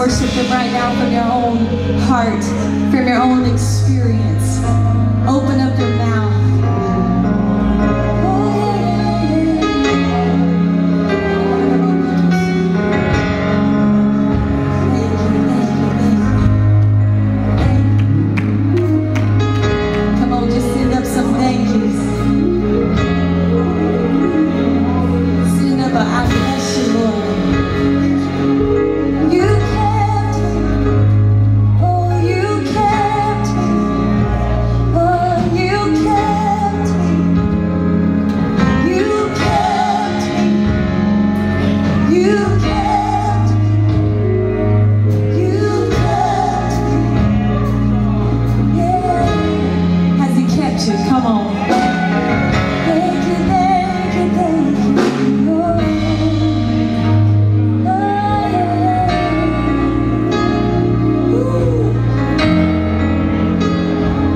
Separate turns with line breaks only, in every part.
worship Him right now from your own heart, from your own experience. Open up your mouth. Come on, just send up some thank yous. Send up a I bless you, Lord. Come on. Thank you, thank you, thank you.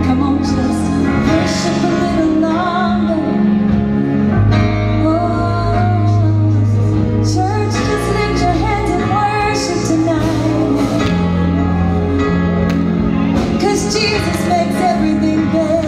Come on, just worship a little longer. Church, just lift your hands and worship tonight. 'Cause Jesus makes everything better.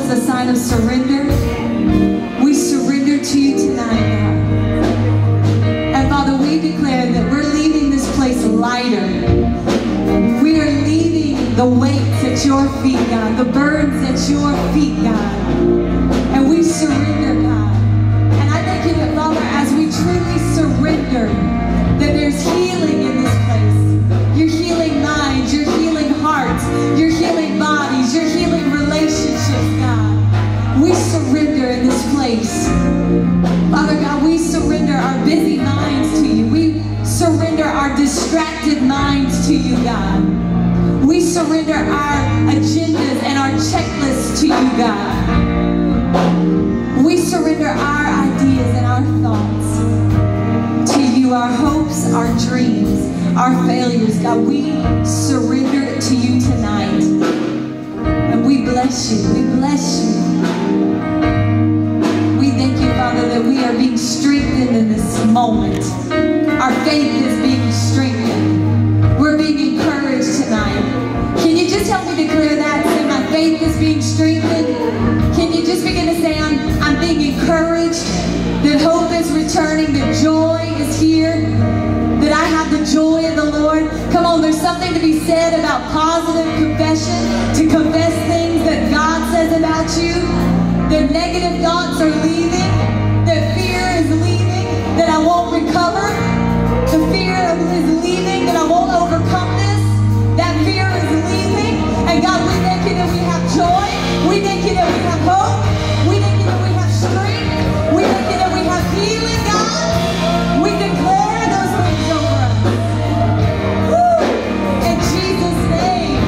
is a sign of surrender. We surrender to you tonight, God. And Father, we declare that we're leaving this place lighter. We are leaving the weights at your feet, God, the burdens at your feet, God. And we surrender, God. And I thank you that, Father, as we truly surrender, that there's healing in this place. You're healing minds, you're healing hearts, you're healing bodies, you're healing relationships, God. We surrender in this place. Father God, we surrender our busy minds to you. We surrender our distracted minds to you, God. We surrender our agendas and our checklists to you, God. We surrender our ideas and our thoughts to you, our hopes, our dreams, our failures. God, we surrender it to you tonight. And we bless you. We bless you. We thank you, Father, that we are being strengthened in this moment. Our faith is being strengthened. We're being encouraged tonight. Can you just help me declare that? Say, my faith is being strengthened. Can you just begin to say, I'm being encouraged, that hope is returning, that joy is here, that I have the joy of the Lord. Come on, there's something to be said about positive confession, to confess things that God says about you, that negative thoughts are leaving, that fear is leaving, that I won't recover, the fear is leaving, that I won't overcome this, that fear is leaving. And God, we thank you that we have joy, we thank you that we have hope, we thank you that we have strength, we thank you that we have healing, God. We declare those things over us. Woo! In Jesus' name.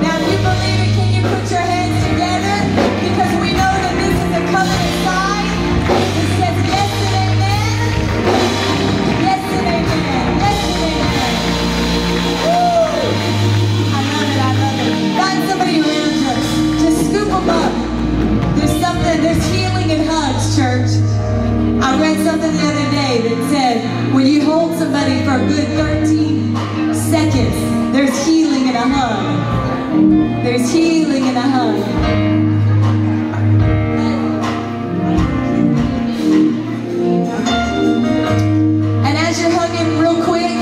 Now, if you believe it, can you put your hands together? Because we know that this is a covenant sign. It says yes and amen. Yes and amen. Yes and amen. Woo! I love it. I love it. Find somebody around you. Just scoop them up. There's something, there's healing in hugs, church. I read something the other day that said, when you hold somebody for a good 13 seconds, there's healing in a hug. There's healing in a hug. And as you're hugging real quick,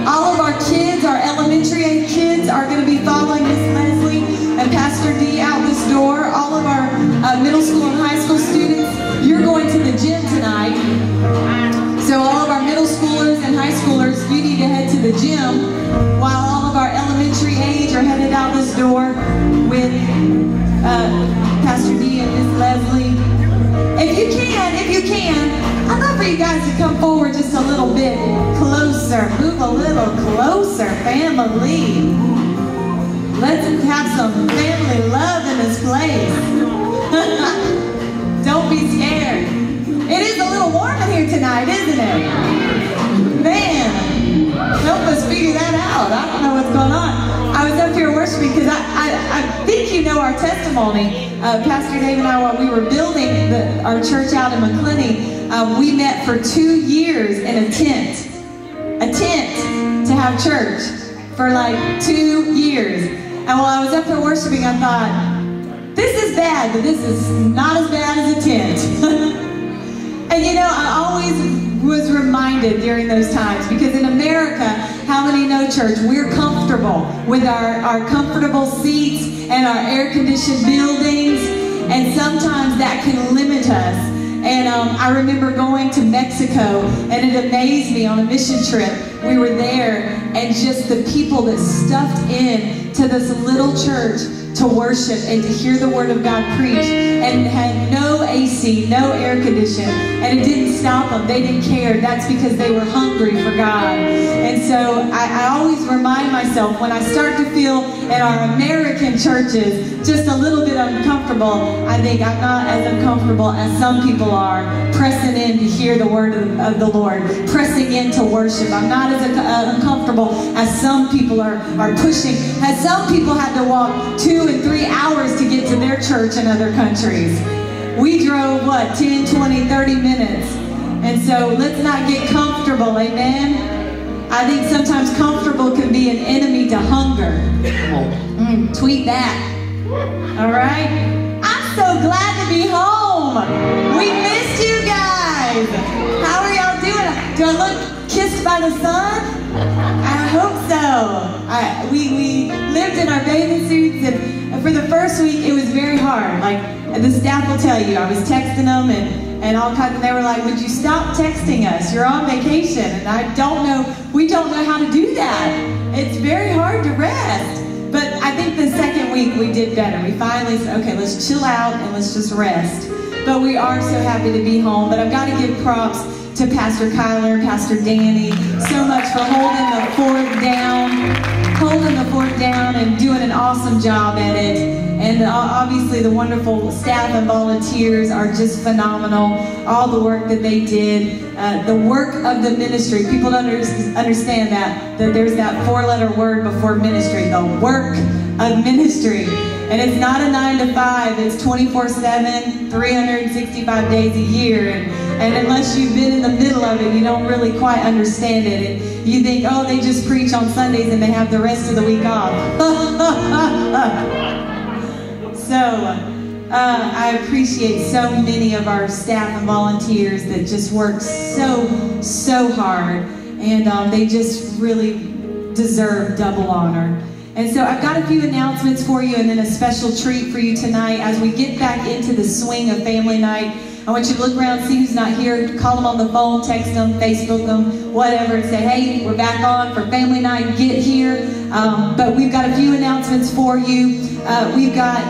all of our kids, our elementary age kids, are going to be following Miss Leslie and Pastor D out this door. All of our middle school and high school students, you're going to the gym tonight. So all of our middle schoolers and high schoolers, you need to head to the gym, while all of our elementary age are headed out this door with Pastor D and Miss Leslie. If you can, I'd love for you guys to come forward just a little bit closer. Move a little closer, family. Let's have some family love in this place. Don't be scared. It is a little warm in here tonight, isn't it? Man, help us figure that out. I don't know what's going on. I was up here worshiping because I think you know our testimony. Pastor Dave and I, while we were building our church out in McClenny, we met for 2 years in a tent. A tent to have church for like 2 years. And while I was up there worshiping, I thought, this is bad, but this is not as bad as a tent. And you know, I always was reminded during those times, because in America, how many know, church, we're comfortable with our comfortable seats and our air-conditioned buildings, and sometimes that can limit us. And I remember going to Mexico, and it amazed me on a mission trip. We were there, and just the people that stuffed in to this little church to worship and to hear the Word of God preached, and had no AC, no air condition, and it didn't stop them. They didn't care. That's because they were hungry for God. And so I always remind myself, when I start to feel in our American churches just a little bit uncomfortable, I think I'm not as uncomfortable as some people are, pressing in to hear the Word of the Lord, pressing in to worship. I'm not as uncomfortable as some people are pushing, as some people had to walk 2 and 3 hours to get to their church in other countries. We drove, what, 10, 20, 30 minutes. And so let's not get comfortable, amen? I think sometimes comfortable can be an enemy to hunger. Tweet that. All right? so glad to be home. We missed you guys. How are y'all doing? Do I look kissed by the sun? I hope so. We lived in our bathing suits, and for the first week it was very hard. Like the staff will tell you, I was texting them and all kinds, and they were like, "Would you stop texting us? You're on vacation." And we don't know how to do that. It's very hard to rest. But I think the second week we did better. We finally said, okay, let's chill out and let's just rest. But we are so happy to be home. But I've got to give props to Pastor Kyler, Pastor Danny, so much for holding the fort down and doing an awesome job at it. And obviously the wonderful staff and volunteers are just phenomenal. All the work that they did, the work of the ministry. People don't understand that there's that 4-letter word before ministry, the work of ministry. And it's not a 9 to 5, it's 24/7, 365 days a year. And unless you've been in the middle of it, you don't really quite understand it. And you think, oh, they just preach on Sundays and they have the rest of the week off. So, I appreciate so many of our staff and volunteers that just work so hard. And they just really deserve double honor. And so I've got a few announcements for you and then a special treat for you tonight as we get back into the swing of family night. I want you to look around, see who's not here, call them on the phone, text them, Facebook them, whatever, and say, hey, we're back on for family night, get here. But we've got a few announcements for you. We've got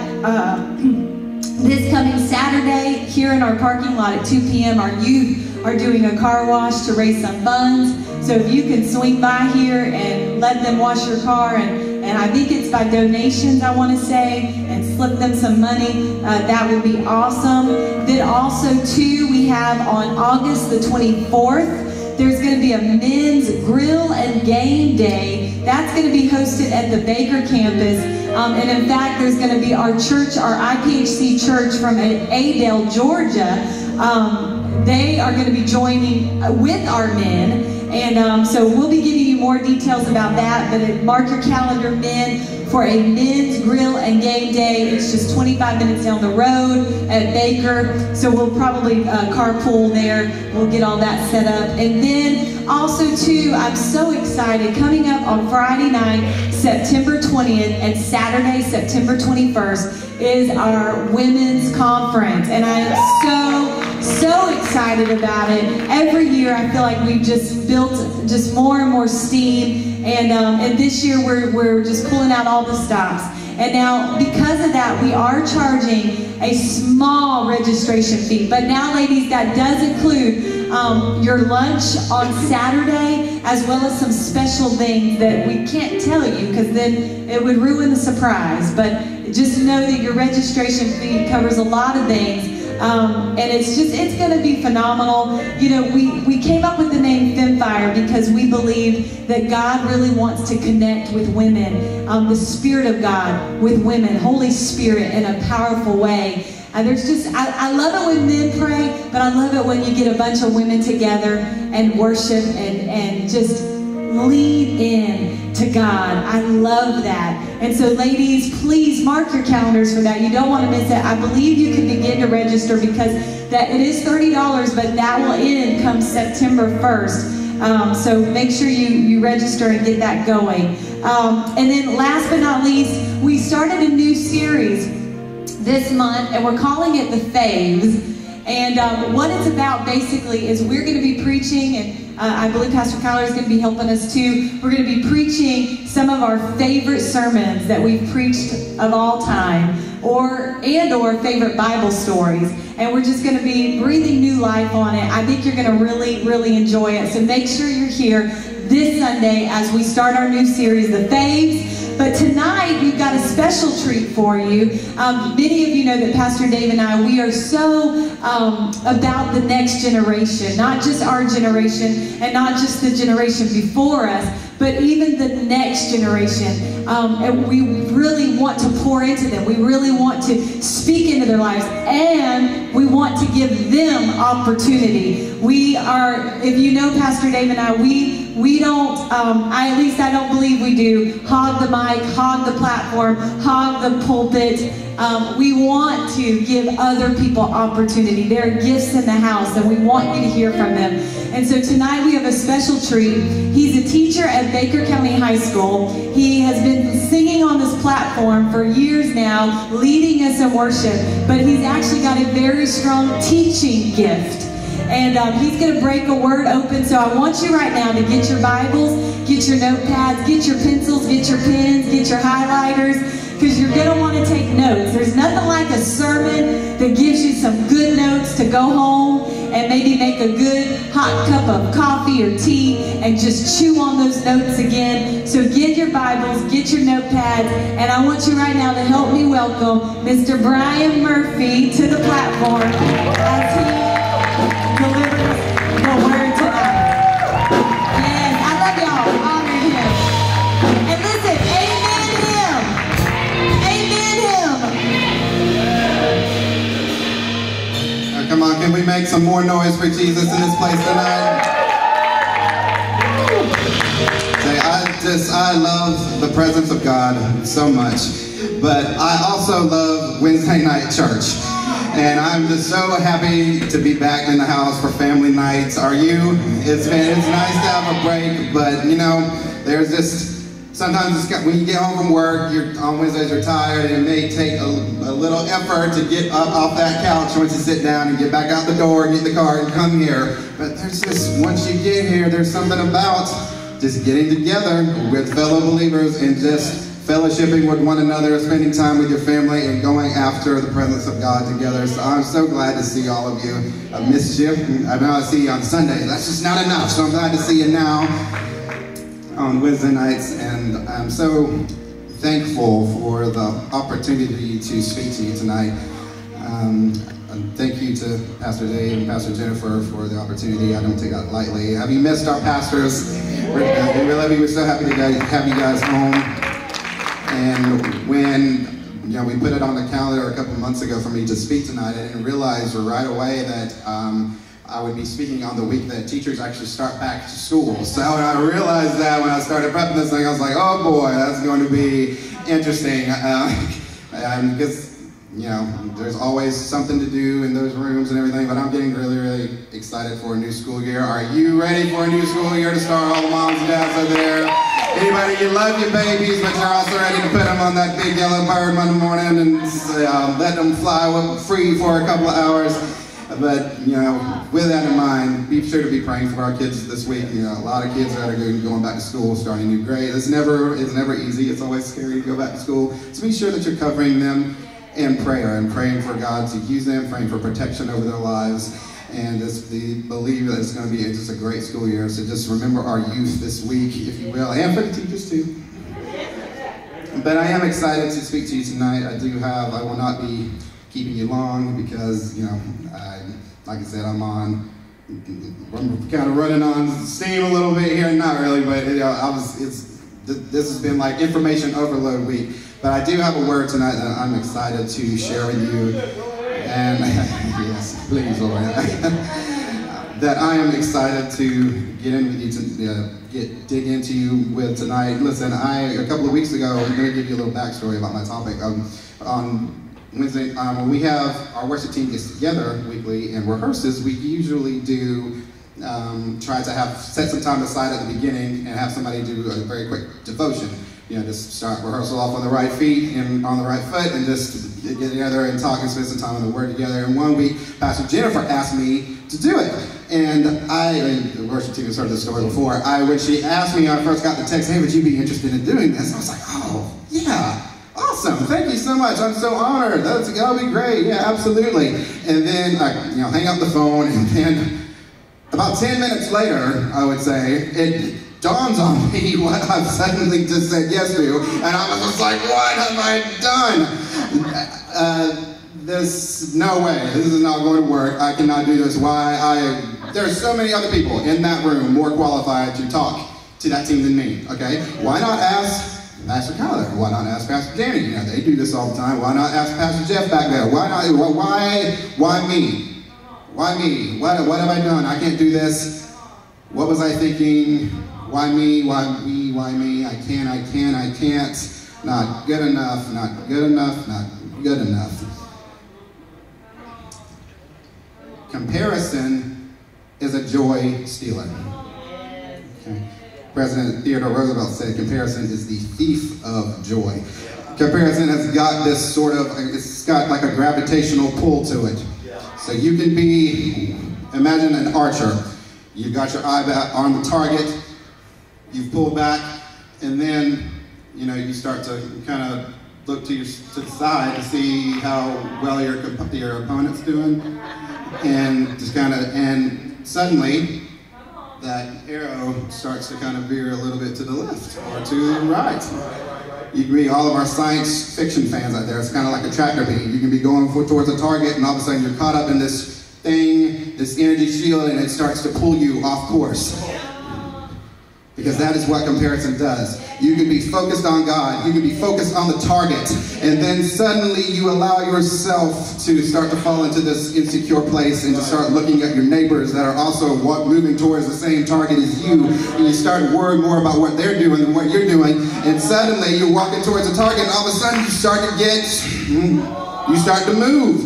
this coming Saturday here in our parking lot at 2 p.m. Our youth are doing a car wash to raise some funds. So if you can swing by here and let them wash your car, and I think it's by donations, I want to say, and slip them some money, that would be awesome. Then also, too, we have on August the 24th, there's going to be a men's grill and game day. That's going to be hosted at the Baker campus. And in fact, there's going to be our church, our IPHC church from Adel, Georgia. They are going to be joining with our men. And so we'll be giving you more details about that. But mark your calendar, men, for a men's grill and game day. It's just 25 minutes down the road at Baker. So we'll probably carpool there. We'll get all that set up. And then also, too, I'm so excited. Coming up on Friday night, September 20th, and Saturday, September 21st, is our women's conference. And I am so excited about it. Every year I feel like we've just built just more and more steam, and this year we're just pulling out all the stops. And now, because of that, we are charging a small registration fee. But now, ladies, that does include your lunch on Saturday, as well as some special things that we can't tell you because then it would ruin the surprise. But just know that your registration fee covers a lot of things. And it's going to be phenomenal. You know, we came up with the name Femfire because we believe that God really wants to connect with women, the Spirit of God with women, Holy Spirit, in a powerful way. And I love it when men pray, but I love it when you get a bunch of women together and worship and just lean in to God. I love that. And so, ladies, please mark your calendars for that. You don't want to miss it. I believe you can begin to register because it is $30, but that will end come September 1st. So make sure you register and get that going. And then last but not least, we started a new series this month, and we're calling it The Faves. And what it's about basically is we're going to be preaching, and I believe Pastor Kyler is going to be helping us too. We're going to be preaching some of our favorite sermons that we've preached of all time, or favorite Bible stories. And we're just going to be breathing new life on it. I think you're going to really, really enjoy it. So make sure you're here this Sunday as we start our new series, The Faves. But tonight, we've got a special treat for you. Many of you know that Pastor Dave and I, we are so about the next generation, not just our generation and not just the generation before us, but even the next generation. And we really want to pour into them. We really want to speak into their lives, and we want to give them opportunity. We if you know Pastor Dave and I, we don't, at least I don't believe we do, hog the mic, hog the platform, hog the pulpit. We want to give other people opportunity. There are gifts in the house, and we want you to hear from them. And so tonight we have a special treat. He's a teacher at Baker County High School. He has been singing on this platform for years now, leading us in worship, but he's actually got a very strong teaching gift. And he's going to break a word open. So I want you right now to get your Bibles, get your notepads, get your pencils, get your pens, get your highlighters, because you're going to want to take notes. There's nothing like a sermon that gives you some good notes to go home and maybe make a good hot cup of coffee or tea and just chew on those notes again. So get your Bibles, get your notepads, and I want you right now to help me welcome Mr. Bryan Murphy to the platform as he delivers the word tonight. Yes, I love y'all. Honor him. And listen, amen him. Amen him.
Come on, can we make some more noise for Jesus in this place tonight? I love the presence of God so much, but I also love Wednesday night church. And I'm just so happy to be back in the house for family nights. Are you? It's nice to have a break, but you know, there's just, sometimes when you get home from work, on Wednesdays you're tired, and it may take a little effort to get up off that couch once you sit down and get back out the door and get in the car and come here. But there's just, once you get here, there's something about just getting together with fellow believers and just fellowshipping with one another, spending time with your family, and going after the presence of God together. So I'm so glad to see all of you. I missed you. I know I see you on Sundays. That's just not enough. So I'm glad to see you now on Wednesday nights. And I'm so thankful for the opportunity to speak to you tonight. And thank you to Pastor Dave and Pastor Jennifer for the opportunity. I don't take that lightly. Have you missed our pastors? We love you. We're so happy to have you guys home. And when we put it on the calendar a couple of months ago for me to speak tonight, I didn't realize right away that I would be speaking on the week that teachers actually start back to school. So I realized that when I started prepping this thing, I was like, oh boy, that's going to be interesting. Because there's always something to do in those rooms and everything, but I'm getting really, really excited for a new school year. Are you ready for a new school year to start? All the moms and dads out there. Anybody, you love your babies, but you're also ready to put them on that big yellow bird Monday morning and let them fly free for a couple of hours. But, with that in mind, be sure to be praying for our kids this week. A lot of kids are going back to school, starting new grades. It's never easy. It's always scary to go back to school. So be sure that you're covering them in prayer and praying for God to use them, praying for protection over their lives. And just believe that it's going to be just a great school year. So just remember our youth this week, if you will, and for the teachers too. But I am excited to speak to you tonight. I will not be keeping you long because, like I said, I'm kind of running on steam a little bit here. Not really, but this has been like information overload week. But I do have a word tonight that I'm excited to share with you. And yes, please, Lord. That I am excited to get in with you, dig into you with tonight. Listen, a couple of weeks ago, I'm going to give you a little backstory about my topic. On Wednesday, when we have our worship team gets together weekly and rehearses, we usually do try to set some time aside at the beginning and have somebody do a very quick devotion. Just start rehearsal off on the right feet and on the right foot and just get together and talk and spend some time on the Word together. And one week, Pastor Jennifer asked me to do it. And the worship team has heard this story before. When she asked me, I first got the text, hey, would you be interested in doing this? I was like, oh, yeah, awesome. Thank you so much. I'm so honored. That'll be great. Yeah, absolutely. And then I hang up the phone, and then about 10 minutes later, I would say, it dawns on me what I've suddenly just said yes to, and I was just like, what have I done? No way, this is not going to work. I cannot do this. There's so many other people in that room more qualified to talk to that team than me, okay? Why not ask Pastor Kyler? Why not ask Pastor Danny? They do this all the time. Why not ask Pastor Jeff back there? Why not? Why me? Why me? What have I done? I can't do this. What was I thinking? Why me? Why me? Why me? I can't. Not good enough, not good enough, not good enough. Comparison is a joy stealer. Okay. President Theodore Roosevelt said comparison is the thief of joy. Comparison has got this sort of, it's got like a gravitational pull to it. So you can be, imagine an archer. You've got your eye on the target, you've pulled back, and then you start to kind of look to the side to see how well your opponent's doing, and suddenly that arrow starts to kind of veer a little bit to the left or to the right. You can be all of our science fiction fans out there. It's kind of like a tractor beam. You can be going towards a target, and all of a sudden you're caught up in this thing, this energy shield, and it starts to pull you off course. Because that is what comparison does. You can be focused on God. You can be focused on the target. And then suddenly you allow yourself to start to fall into this insecure place and to start looking at your neighbors that are also moving towards the same target as you. And you start worrying more about what they're doing than what you're doing. And suddenly you're walking towards a target, and all of a sudden you start to move.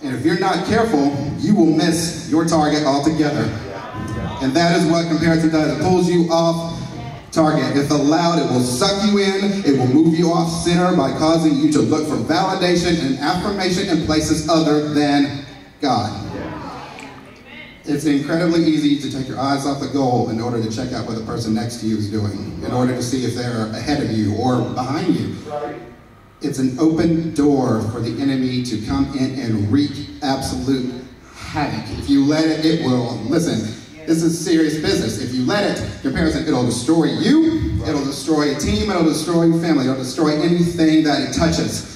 And if you're not careful, you will miss your target altogether. And that is what comparison does. It pulls you off target. If allowed, it will suck you in. It will move you off center by causing you to look for validation and affirmation in places other than God. It's incredibly easy to take your eyes off the goal in order to check out what the person next to you is doing, in order to see if they're ahead of you or behind you. It's an open door for the enemy to come in and wreak absolute havoc. If you let it, it will. Listen. This is serious business. If you let it, comparison, it'll destroy you, it'll destroy a team, it'll destroy your family, it'll destroy anything that it touches.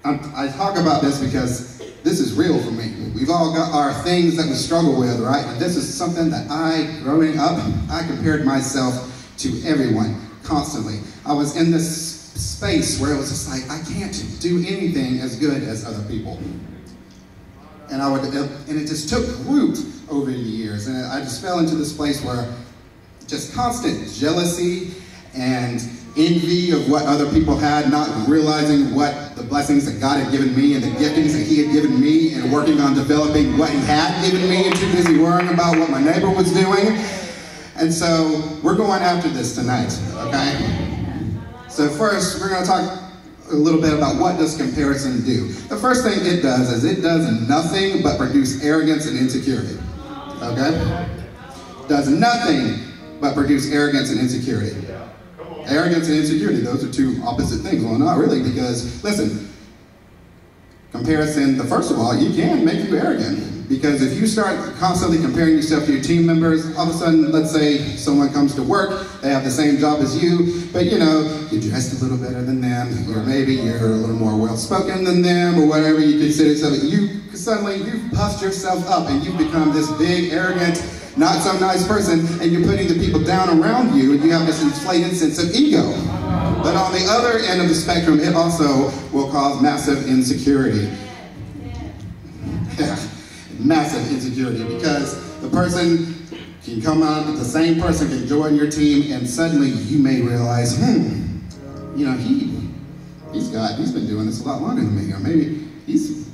I talk about this because this is real for me. We've all got our things that we struggle with, right? And this is something that growing up, I compared myself to everyone constantly. I was in this space where it was just like, I can't do anything as good as other people. And it just took root over the years. And I just fell into this place where just constant jealousy and envy of what other people had, not realizing what the blessings that God had given me and the giftings that He had given me, and working on developing what He had given me, and too busy worrying about what my neighbor was doing. And so we're going after this tonight, okay? So first, we're going to talk a little bit about what does comparison do. The first thing it does is it does nothing but produce arrogance and insecurity. Okay? Does nothing but produce arrogance and insecurity. Arrogance and insecurity, those are two opposite things. Well, not really, because, listen, comparison, first of all, you can make you arrogant. Because if you start constantly comparing yourself to your team members, all of a sudden, let's say someone comes to work, they have the same job as you, but you're dressed a little better than them, or maybe you're a little more well-spoken than them, or whatever you consider yourself. You've puffed yourself up, and you've become this big, arrogant, not so nice person, and you're putting the people down around you, and you have this inflated sense of ego. But on the other end of the spectrum, it also will cause massive insecurity. Massive insecurity, because the person can come on, the same person can join your team, and suddenly you may realize, he's been doing this a lot longer than me, or maybe he's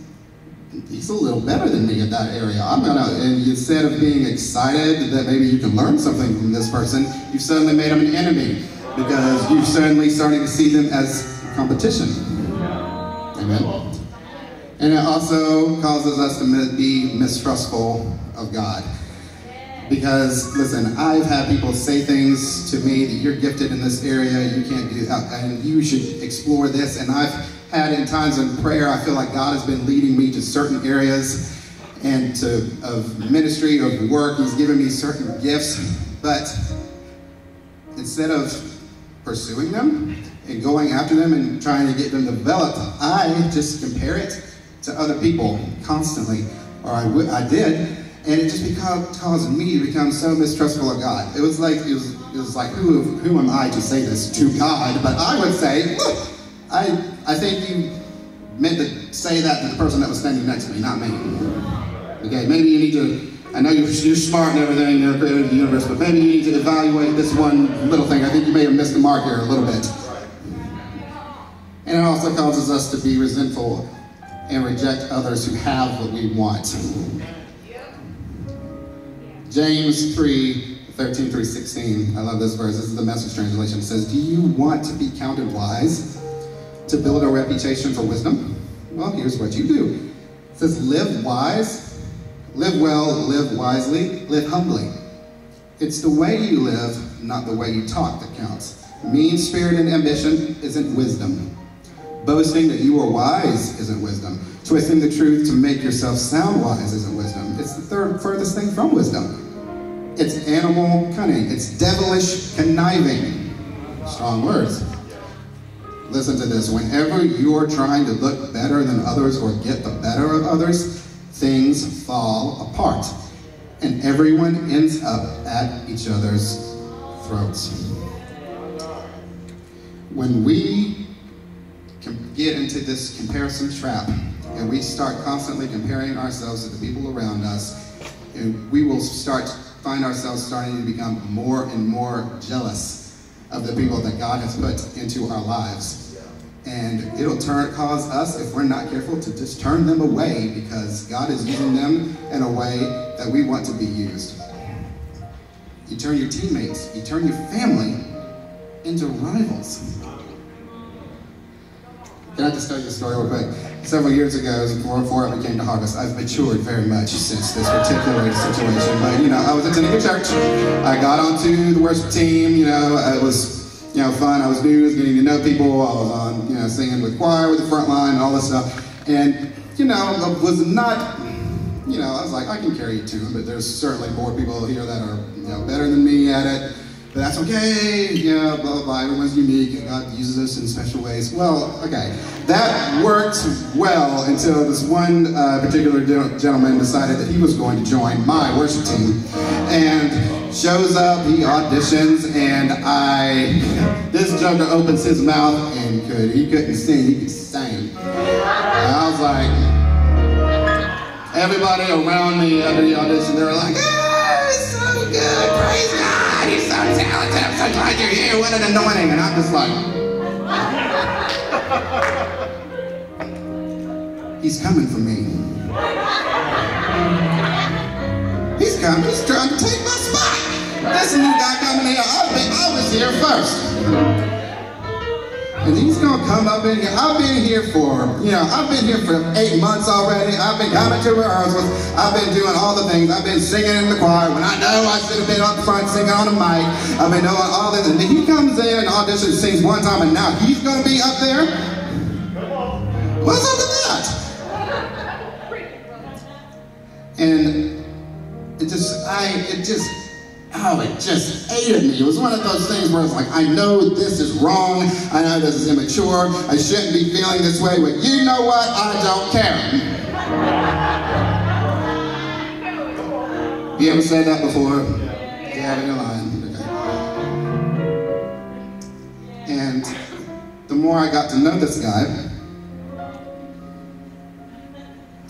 a little better than me at that area. And instead of being excited that maybe you can learn something from this person, you've suddenly made them an enemy, because you're suddenly starting to see them as competition. Amen. And it also causes us to be mistrustful of God. Because, listen, I've had people say things to me that you're gifted in this area, you can't do that, and you should explore this. And I've had in times in prayer, I feel like God has been leading me to certain areas and of ministry, of work. He's given me certain gifts. But instead of pursuing them and going after them and trying to get them developed, I just compare it to other people constantly, or I did, and it just caused me to become so mistrustful of God. It was like who am I to say this to God? But I would say, look, I think you meant to say that to the person that was standing next to me, not me. Okay, maybe you need to, I know you're smart and everything, you're created in the universe, but maybe you need to evaluate this one little thing. I think you may have missed the mark here a little bit. And it also causes us to be resentful and reject others who have what we want. James 3:13 through 16. I love this verse. This is the Message translation. It says, do you want to be counted wise, to build a reputation for wisdom? Well, here's what you do. It says, live wise, live well, live wisely, live humbly. It's the way you live, not the way you talk, that counts. Mean-spirited ambition isn't wisdom. Boasting that you are wise isn't wisdom. Twisting the truth to make yourself sound wise isn't wisdom. It's the third furthest thing from wisdom. It's animal cunning. It's devilish conniving. Strong words. Listen to this. Whenever you're trying to look better than others or get the better of others, things fall apart. And everyone ends up at each other's throats. When we get into this comparison trap and we start constantly comparing ourselves to the people around us, and we will find ourselves starting to become more and more jealous of the people that God has put into our lives. And it'll cause us, if we're not careful, to just turn them away because God is using them in a way that we want to be used. You turn your teammates, you turn your family into rivals. Can I just tell you a story real quick? Several years ago, before I became to Harvest, I've matured very much since this particular situation. But, I was attending a church. I got onto the worship team. It was, fun. I was new. I was getting to know people. I was on, singing with choir, with the front line, and all this stuff. And, I was not, I was like, I can carry a tune, but there's certainly more people here that are, better than me at it. But that's okay, blah, blah, blah, everyone's unique, and God uses us in special ways. Well, okay, that worked well until this one particular gentleman decided that he was going to join my worship team. And shows up, he auditions, and this joker opens his mouth, and he couldn't sing, he could sing. And I was like, everybody around me after the audition, they were like, oh, it's so good, praise God. He's so talented, I'm so glad you're here, what an anointing. And I'm just like, he's coming for me. He's coming, he's trying to take my spot. This new guy coming here, I was here first. And he's gonna come up in here. I've been here for 8 months already. I've been coming to rehearsals. I've been doing all the things. I've been singing in the choir when I know I should have been up front singing on the mic. I've been doing all this. And then he comes in and auditions, sings one time, and now he's gonna be up there? What's up with that? And it just ate at me. It was one of those things where it's like, I know this is wrong. I know this is immature. I shouldn't be feeling this way, but you know what? I don't care. You ever said that before? Yeah, you're lying. Okay. And the more I got to know this guy,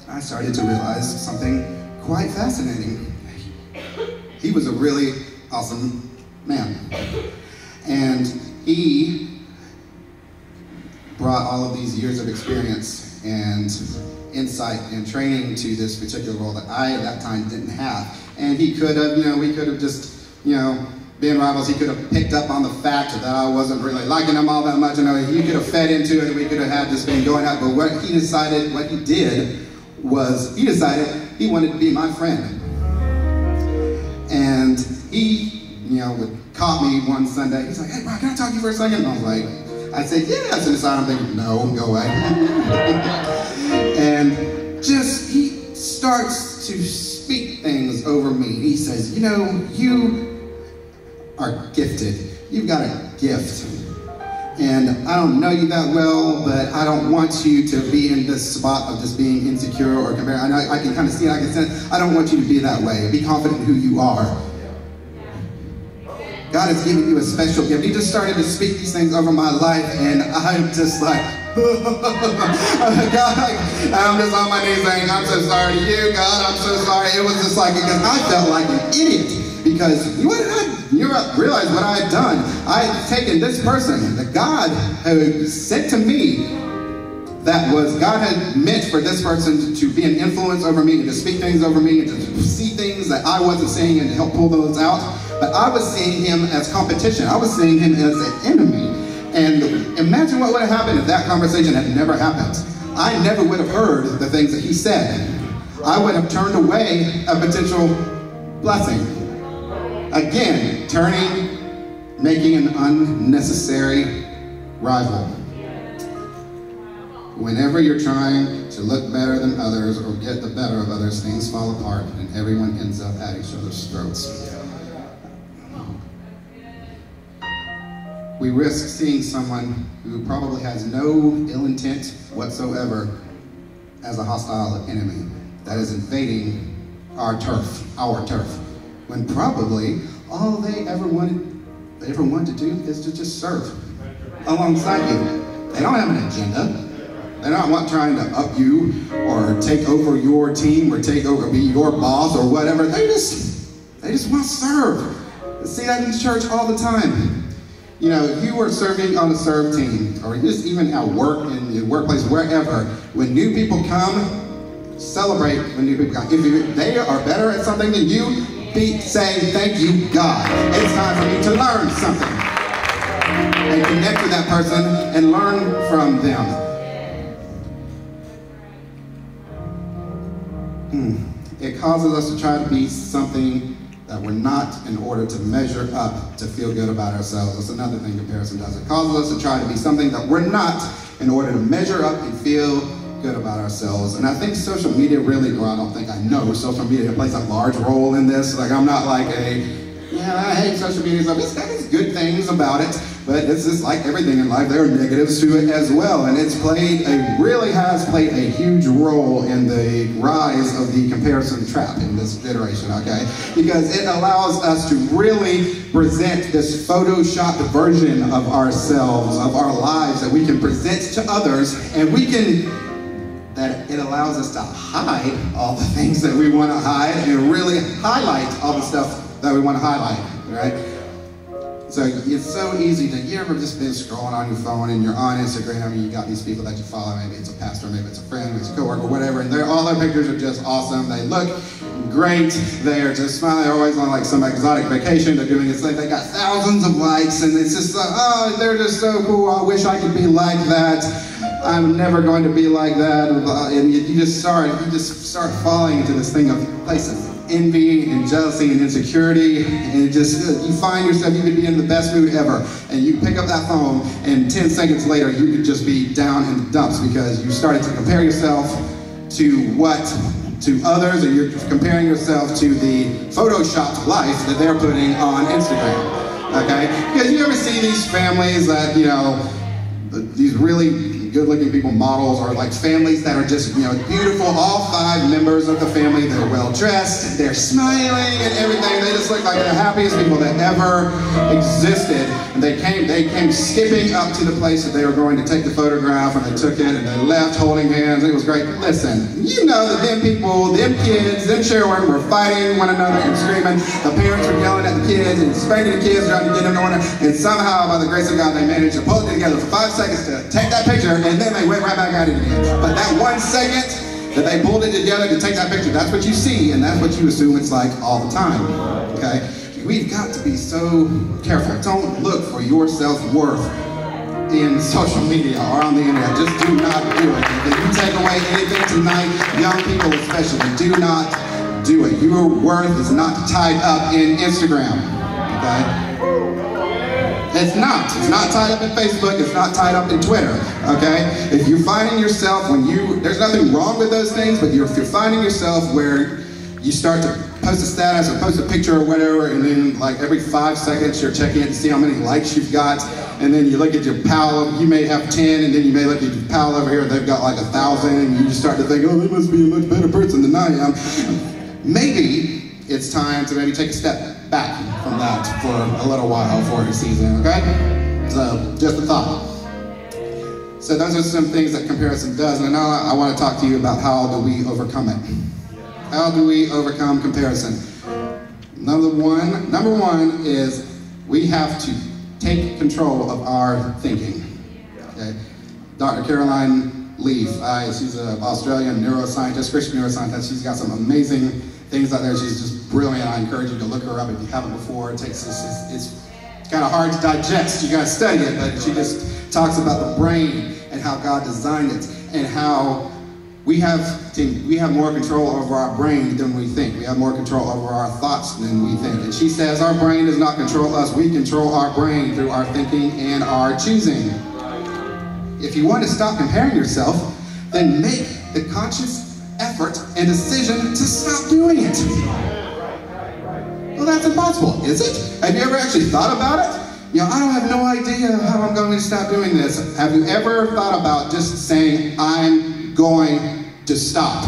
I started to realize something quite fascinating. He was a really awesome man. And he brought all of these years of experience and insight and training to this particular role that I at that time didn't have. And he could have, we could have just, been rivals. He could have picked up on the fact that I wasn't really liking him all that much. He could have fed into it and we could have had this thing going out. But what he did was he decided he wanted to be my friend. And he, would call me one Sunday. He's like, hey, Bryan, can I talk to you for a second? And I was like, I said, yes. And inside I'm thinking, no, go away. And he starts to speak things over me. He says, you are gifted. You've got a gift. And I don't know you that well, but I don't want you to be in this spot of just being insecure or comparing. I can kind of see it, I can sense. I don't want you to be that way. Be confident in who you are. God has given you a special gift. He just started to speak these things over my life, and I'm just like, God, I'm just on my knees saying, I'm so sorry to you, God, I'm so sorry. It was just like, because I felt like an idiot. Because you realize what I had done. I had taken this person, the God who sent to me, that was God had meant for this person to be an influence over me and to speak things over me and to see things that I wasn't seeing and to help pull those out. But I was seeing him as competition. I was seeing him as an enemy. And imagine what would have happened if that conversation had never happened. I never would have heard the things that he said. I would have turned away a potential blessing. Again, making an unnecessary rival. Whenever you're trying to look better than others or get the better of others, things fall apart and everyone ends up at each other's throats. We risk seeing someone who probably has no ill intent whatsoever as a hostile enemy that is invading our turf, when probably all they ever want to do is to just serve alongside you. They don't have an agenda. They're not trying to up you or take over your team or be your boss or whatever. They just want to serve. I see that in church all the time. You know, if you were serving on a serve team or just even at work, in your workplace, wherever, when new people come, celebrate when new people come. If they are better at something than you, say, thank you, God. It's time for me to learn something. And connect with that person and learn from them. It causes us to try to be something that we're not in order to measure up to feel good about ourselves. That's another thing comparison does. It causes us to try to be something that we're not in order to measure up and feel good about ourselves. And I think social media really, well, I don't think I know social media plays a large role in this. Like, I'm not like I hate social media stuff. It's got its good things about it, but it's just like everything in life, there are negatives to it as well. And it's really has played a huge role in the rise of the comparison trap in this generation, okay? Because it allows us to really present this photoshopped version of ourselves, of our lives that we can present to others, and it allows us to hide all the things that we want to hide and really highlight all the stuff that we want to highlight, right? So it's so easy you ever just been scrolling on your phone and you're on Instagram and you got these people that you follow, maybe it's a pastor, maybe it's a friend, maybe it's a coworker, whatever, and all their pictures are just awesome. They look great. They're just smiling. They're always on like some exotic vacation. They're doing it's like they got thousands of likes and it's just like, oh, they're just so cool. I wish I could be like that. I'm never going to be like that. And you just start falling into this thing of place of envy and jealousy and insecurity, and you find yourself, you could be in the best mood ever, and you pick up that phone, and 10 seconds later, you could just be down in the dumps because you started to compare yourself to others, and you're comparing yourself to the photoshopped life that they're putting on Instagram, okay? Because you ever see these families that, these really good-looking people, models, or like families that are just, beautiful, all 5 members of the family, they're well-dressed, they're smiling and everything, they just look like the happiest people that ever existed. And they came skipping up to the place that they were going to take the photograph, and they took it, and they left holding hands. It was great. Listen, you know that them kids, them children were fighting one another and screaming. The parents were yelling at the kids and spanking the kids, trying to get them to order, and somehow, by the grace of God, they managed to pull it together for 5 seconds to take that picture, and then they went right back at it again. But that 1 second that they pulled it together to take that picture, that's what you see, and that's what you assume it's like all the time, okay? We've got to be so careful. Don't look for your self-worth in social media or on the internet. Just do not do it. If you take away anything tonight, young people especially, do not do it. Your worth is not tied up in Instagram, okay? It's not tied up in Facebook, it's not tied up in Twitter, okay? If you're finding yourself there's nothing wrong with those things, but if you're finding yourself where you start to post a status or post a picture or whatever, and then like every 5 seconds you're checking it to see how many likes you've got, and then you look at your pal, you may have 10, and then you may look at your pal over here, and they've got like 1,000, and you just start to think, oh, they must be a much better person than I am. Maybe it's time to maybe take a step back from that for a little while for a season, okay? So, just a thought. So those are some things that comparison does. And now I want to talk to you about how do we overcome it. How do we overcome comparison? Number one is we have to take control of our thinking. Okay? Dr. Caroline Leaf, she's an Australian neuroscientist, Christian neuroscientist. She's got some amazing things out there. She's just brilliant. I encourage you to look her up if you haven't before. It's kind of hard to digest. You got to study it, but she just talks about the brain and how God designed it and how we have more control over our brain than we think. We have more control over our thoughts than we think. And she says our brain does not control us. We control our brain through our thinking and our choosing. If you want to stop comparing yourself, then make the conscious effort and decision to stop doing it. Well, that's impossible, is it? Have you ever actually thought about it? I don't have no idea how I'm going to stop doing this. Have you ever thought about just saying, I'm going to stop?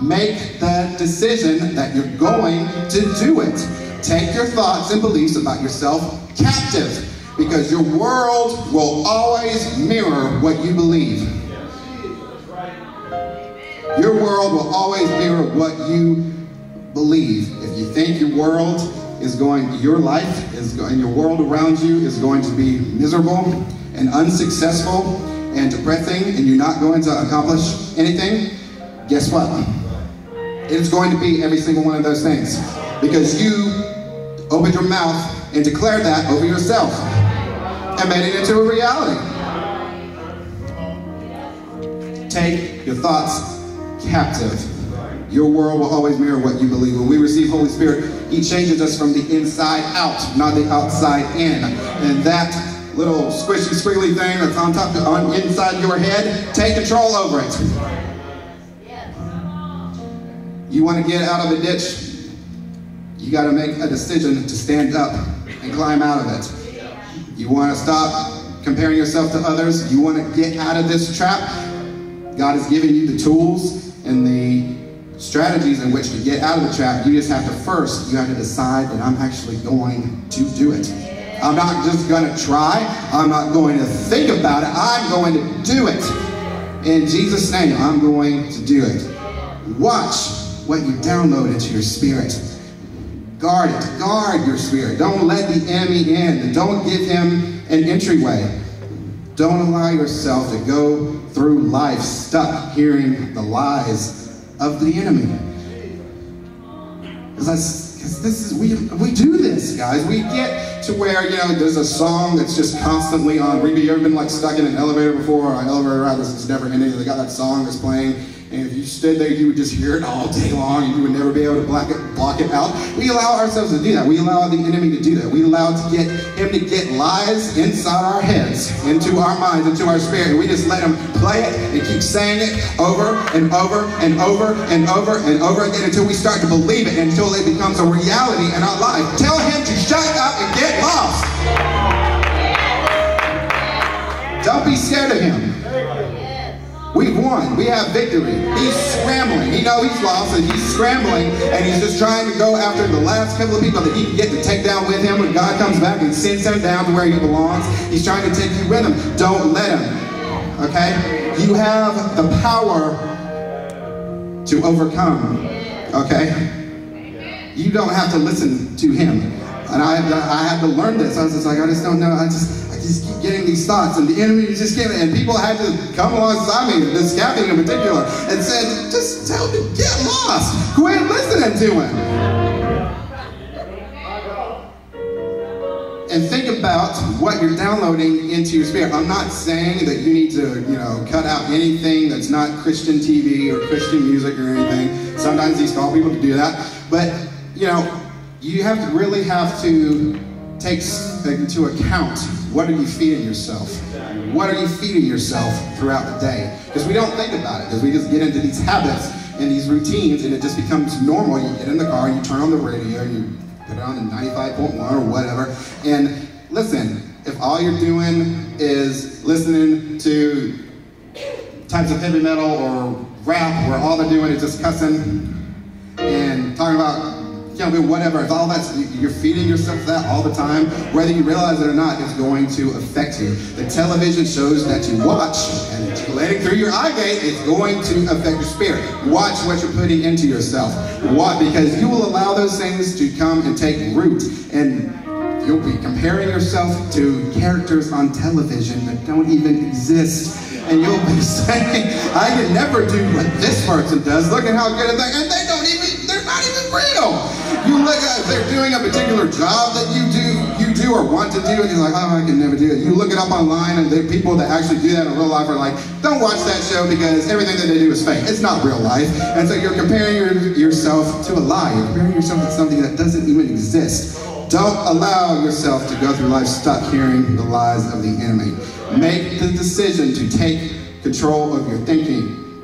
Make the decision that you're going to do it. Take your thoughts and beliefs about yourself captive, because your world will always mirror what you believe. Your world will always mirror what you believe. If you think your world is going, your life is going, your world around you is going to be miserable and unsuccessful and depressing, and you're not going to accomplish anything, guess what? It's going to be every single one of those things, because you opened your mouth and declared that over yourself and made it into a reality. Take your thoughts captive. Your world will always mirror what you believe. When we receive Holy Spirit, He changes us from the inside out, not the outside in. And that little squishy, squiggly thing that's on inside your head, take control over it. You want to get out of a ditch, you got to make a decision to stand up and climb out of it. You want to stop comparing yourself to others, you want to get out of this trap, God has given you the tools and the strategies in which to get out of the trap. You just have to decide that I'm actually going to do it. I'm not just going to try. I'm not going to think about it. I'm going to do it. In Jesus' name, I'm going to do it. Watch what you download into your spirit. Guard it. Guard your spirit. Don't let the enemy in. Don't give him an entryway. Don't allow yourself to go through life stuck hearing the lies of the enemy. Because this is, we do this, guys. We get to where, there's a song that's just constantly on repeat. You ever been like stuck in an elevator before, or an elevator ride that's never ending? They got that song that's playing, and if you stood there, you would just hear it all day long, and you would never be able to block it out. We allow ourselves to do that. We allow the enemy to do that. We allow him to get lies inside our heads, into our minds, into our spirit, and we just let him play it and keep saying it over and over and over and over and over again until we start to believe it, until it becomes a reality in our life. Tell him to shut up and get lost. Don't be scared of him. We've won. We have victory. He's scrambling. He's lost, and he's scrambling, and he's just trying to go after the last couple of people that he can get to take down with him when God comes back and sends him down to where he belongs. He's trying to take you with him. Don't let him. Okay? You have the power to overcome. Okay? You don't have to listen to him. And I had to learn this. I was just like, I just don't know. I just keep getting these thoughts, and the enemy just came, and people had to come alongside me, this Gabby in particular, and said, just tell him to get lost. Quit listening to him. And think about what you're downloading into your spirit. I'm not saying that you need to, cut out anything that's not Christian TV or Christian music or anything. Sometimes he's called people to do that. But, you really have to take into account, what are you feeding yourself? What are you feeding yourself throughout the day? Because we don't think about it, because we just get into these habits and these routines, and it just becomes normal. You get in the car, and you turn on the radio, and you put it on the 95.1 or whatever, and listen, if all you're doing is listening to types of heavy metal or rap where all they're doing is just cussing and talking about whatever, if all that's, you're feeding yourself that all the time, whether you realize it or not, it's going to affect you. The television shows that you watch, and it's letting through your eye gate, it's going to affect your spirit. Watch what you're putting into yourself. Why? Because you will allow those things to come and take root, and you'll be comparing yourself to characters on television that don't even exist. And you'll be saying, I can never do what this person does. Look at how good at that, and they're not even real. You look at, if they're doing a particular job that you do or want to do, and you're like, oh, I can never do it. You look it up online, and the people that actually do that in real life are like, don't watch that show because everything that they do is fake. It's not real life. And so you're comparing yourself to a lie. You're comparing yourself to something that doesn't even exist. Don't allow yourself to go through life stuck hearing the lies of the enemy. Make the decision to take control of your thinking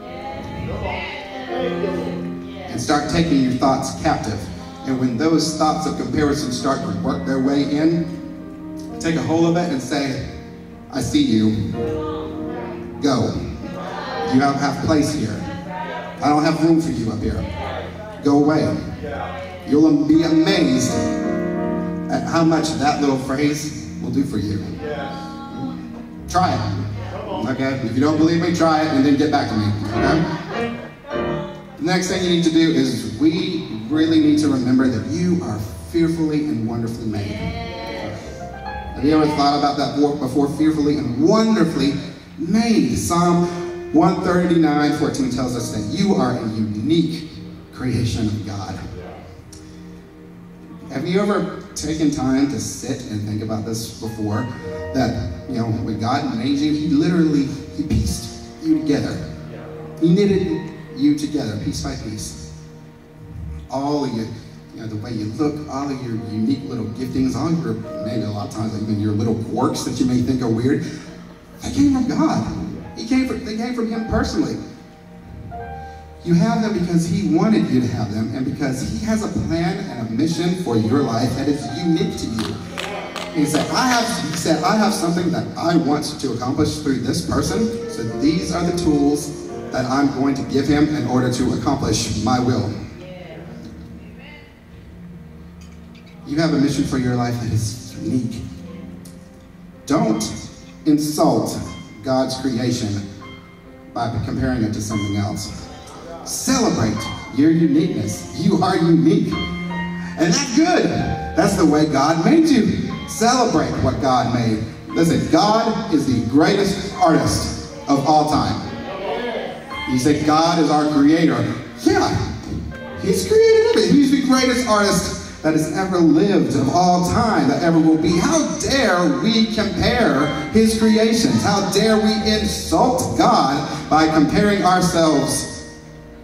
and start taking your thoughts captive. And when those thoughts of comparison start to work their way in, take a hold of it and say, I see you. Go. You don't have place here. I don't have room for you up here. Go away. You'll be amazed at how much that little phrase will do for you. Try it. Okay? If you don't believe me, try it and then get back to me. Okay? The next thing you need to do is we really need to remember that you are fearfully and wonderfully made. Have you ever thought about that before? Fearfully and wonderfully made. Psalm 139:14 tells us that you are a unique creation of God. Have you ever taken time to sit and think about this before? That, when God made you, He pieced you together. He knitted you together, piece by piece. All of your, the way you look, all of your unique little giftings, all your, maybe a lot of times even your little quirks that you may think are weird, they came from God. They came from Him personally. You have them because He wanted you to have them, and because He has a plan and a mission for your life that is unique to you. He said, I have something that I want to accomplish through this person, so these are the tools that I'm going to give him in order to accomplish my will. You have a mission for your life that is unique. Don't insult God's creation by comparing it to something else. Celebrate your uniqueness. You are unique. And that's good. That's the way God made you. Celebrate what God made. Listen, God is the greatest artist of all time. You say God is our creator. Yeah, He's created everything. He's the greatest artist that has ever lived of all time, that ever will be. How dare we compare His creations? How dare we insult God by comparing ourselves?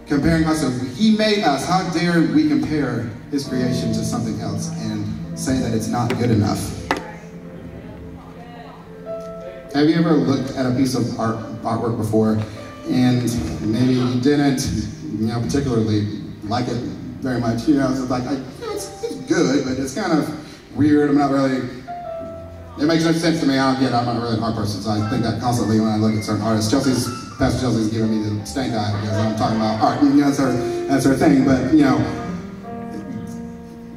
He made us. How dare we compare His creation to something else and say that it's not good enough? Have you ever looked at a piece of artwork before and maybe you didn't, particularly like it very much? It's like, it's good, but it's kind of weird. I'm not really, it makes no sense to me. I'm not really an art person, so I think that constantly when I look at certain artists. Pastor Chelsea's giving me the stank eye because I'm talking about art, and that's her thing. But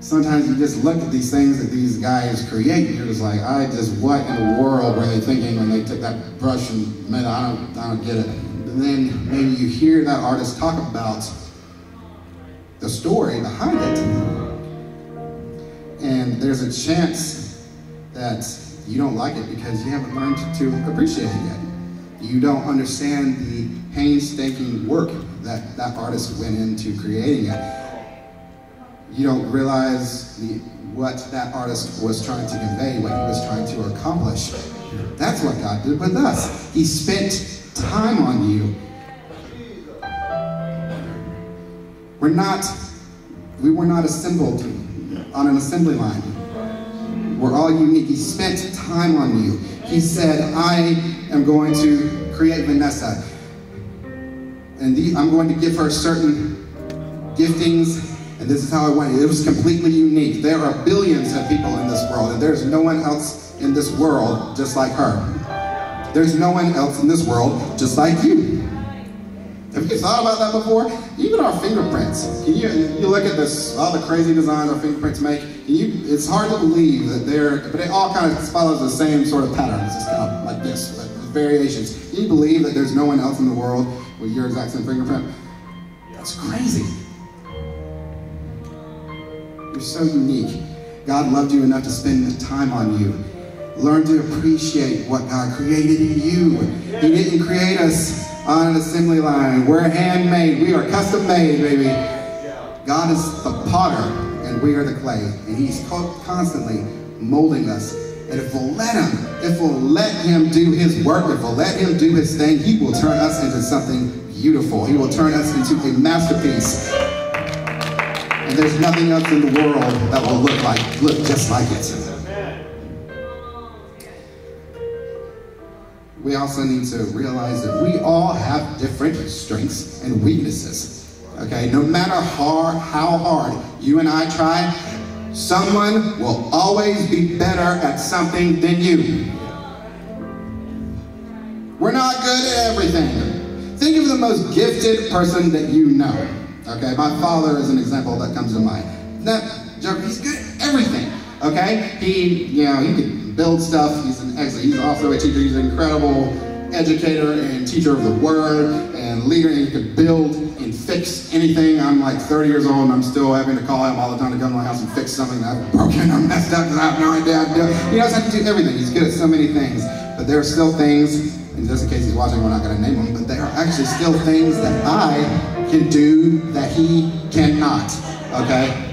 sometimes you just look at these things that these guys create, and you're just like, what in the world were they thinking when they took that brush and made it? I don't get it. And then maybe you hear that artist talk about the story behind it, and there's a chance that you don't like it because you haven't learned to appreciate it yet. You don't understand the painstaking work that that artist went into creating it. You don't realize what that artist was trying to convey, what he was trying to accomplish. That's what God did with us. He spent time on you. We were not assembled on an assembly line. We're all unique. He spent time on you. He said, I am going to create Vanessa, and I'm going to give her certain giftings, and this is how I want it. It was completely unique. There are billions of people in this world, and there's no one else in this world just like her. There's no one else in this world just like you. Have you thought about that before? even our fingerprints. You look at this, all the crazy designs our fingerprints make, it's hard to believe that but it all kind of follows the same sort of pattern. It's just kind of like this, but with variations. Can you believe that there's no one else in the world with your exact same fingerprint? That's crazy. You're so unique. God loved you enough to spend time on you. Learn to appreciate what God created in you. He didn't create us on an assembly line. We're handmade. We are custom made, baby. God is the potter and we are the clay. And he's constantly molding us. And if we'll let him do his work, if we'll let him do his thing, he will turn us into something beautiful. He will turn us into a masterpiece. And there's nothing else in the world that will look just like it. We also need to realize that we all have different strengths and weaknesses. Okay, no matter how hard you and I try, someone will always be better at something than you. We're not good at everything. Think of the most gifted person that you know. Okay, my father is an example that comes to mind. He's good at everything. Okay, he can build stuff. He's also a teacher. He's an incredible educator and teacher of the word and leader. And he could build and fix anything. I'm like 30 years old and I'm still having to call him all the time to come to my house and fix something that I've broken or messed up because I have no idea how to do it. He knows how to do everything. He's good at so many things. But there are still things, and just in case he's watching, we're not going to name them, but there are actually still things that I can do that he cannot. Okay?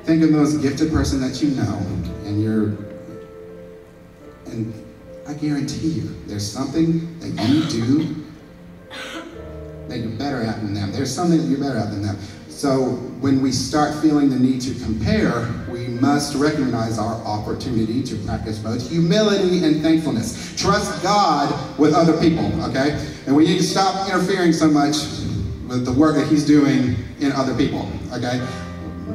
Think of the most gifted person that you know, and I guarantee you, there's something that you do that you're better at than them. There's something that you're better at than them. So when we start feeling the need to compare, we must recognize our opportunity to practice both humility and thankfulness. Trust God with other people, okay? And we need to stop interfering so much with the work that he's doing in other people, okay?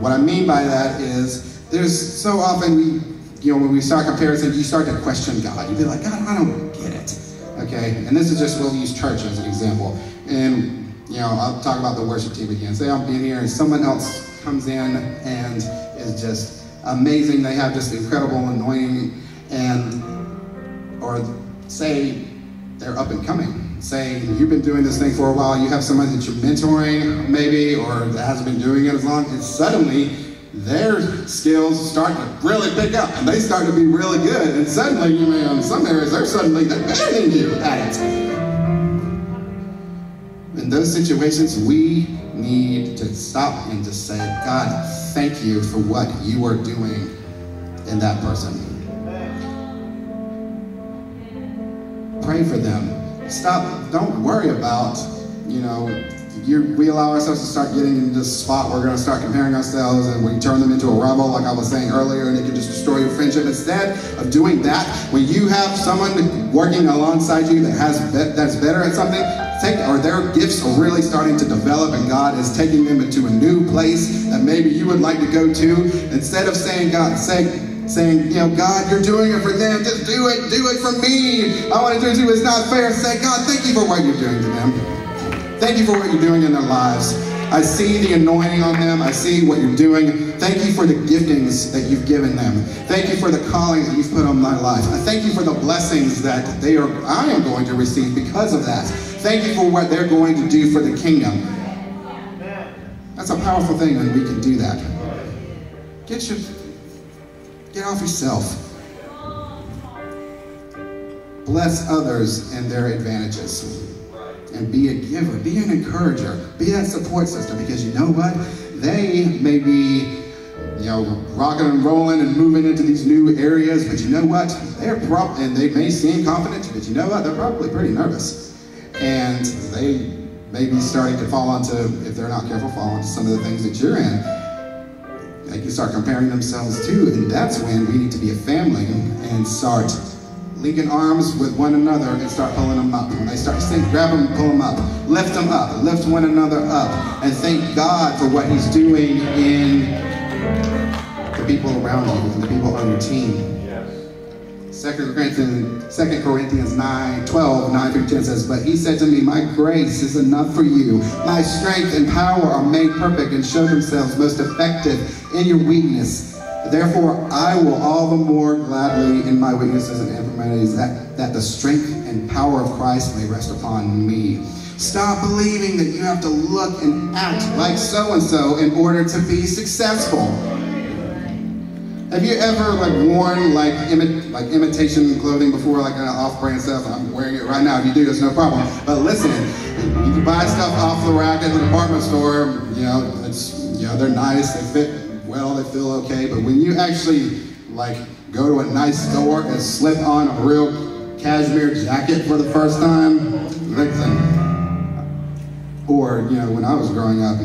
What I mean by that is, there's so often when we start comparison, you start to question God. You be like, God, I don't get it, okay? And this is just, we'll use church as an example. And I'll talk about the worship team again. Say I'm being here and someone else comes in and is just amazing. They have just incredible anointing, or say they're up and coming. Say you've been doing this thing for a while, you have someone that you're mentoring maybe, or that hasn't been doing it as long, and suddenly their skills start to really pick up and they start to be really good, and suddenly, in some areas, they're better than you at it. In those situations, we need to stop and just say, God, thank you for what you are doing in that person. Pray for them. Don't worry about, we allow ourselves to start getting into this spot where we're going to start comparing ourselves and we turn them into a rival, like I was saying earlier, and it can just destroy your friendship. Instead of doing that, when you have someone working alongside you that's better at something, or their gifts are really starting to develop and God is taking them into a new place that maybe you would like to go to, instead of saying, God, God, you're doing it for them, just do it for me. I want to do it too. It's not fair. Say, God, thank you for what you're doing to them. Thank you for what you're doing in their lives. I see the anointing on them. I see what you're doing. Thank you for the giftings that you've given them. Thank you for the calling that you've put on my life. I thank you for the blessings that I am going to receive because of that. Thank you for what they're going to do for the kingdom. That's a powerful thing when we can do that. Get off yourself. Bless others and their advantages. And be a giver, be an encourager, be that support system, because you know what? They may be, rocking and rolling and moving into these new areas, but you know what? And they may seem confident, but you know what? They're probably pretty nervous. And they may be starting to fall into, if they're not careful, fall into some of the things that you're in. They can start comparing themselves too, and that's when we need to be a family and start linking arms with one another and start pulling them up. When they start sinking, grab them and pull them up. Lift them up. Lift one another up. And thank God for what he's doing in the people around you and the people on your team. 2 Corinthians 9:12 says, "But he said to me, my grace is enough for you. My strength and power are made perfect and show themselves most effective in your weakness. Therefore, I will all the more gladly in my weaknesses and infirmities that the strength and power of Christ may rest upon me." Stop believing that you have to look and act like so-and-so in order to be successful. Have you ever worn imitation clothing before, like off-brand stuff? I'm wearing it right now. If you do, it's no problem. But listen, you can buy stuff off the rack at the department store. They're nice, they fit well, they feel okay. But when you actually go to a nice store and slip on a real cashmere jacket for the first time, or when I was growing up,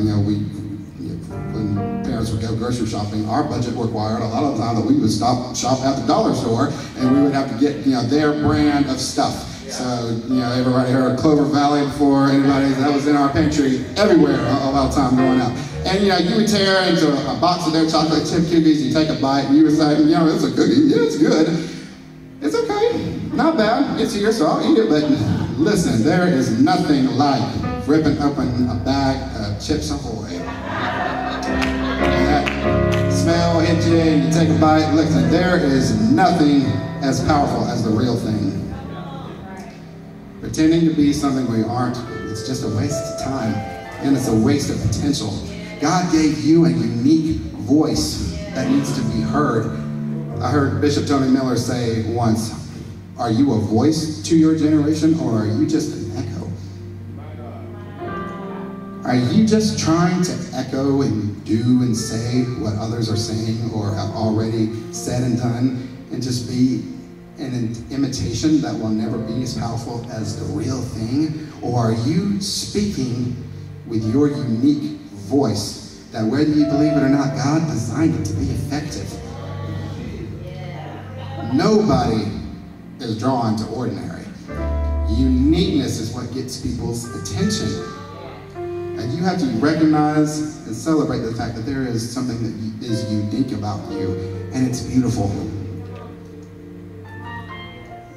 when parents would go grocery shopping, our budget required a lot of the time that we would shop at the dollar store, and we would have to get their brand of stuff. So everybody heard of Clover Valley before? Anybody? That was in our pantry everywhere all the time growing up. And you would tear into a box of their chocolate chip cookies, you take a bite, and you would say, it's a cookie, yeah, it's good. It's okay, not bad, it's here, so I'll eat it. But listen, there is nothing like ripping open a bag of Chips Ahoy. And that smell hits you, and you take a bite. Listen, there is nothing as powerful as the real thing. Pretending to be something we aren't, it's just a waste of time, and it's a waste of potential. God gave you a unique voice that needs to be heard. I heard Bishop Tony Miller say once, "Are you a voice to your generation, or are you just an echo?" Are you just trying to echo and do and say what others are saying or have already said and done, and just be an imitation that will never be as powerful as the real thing? Or are you speaking with your unique voice that, whether you believe it or not, God designed it to be effective? Nobody is drawn to ordinary. Uniqueness is what gets people's attention. And you have to recognize and celebrate the fact that there is something that is unique about you, and it's beautiful.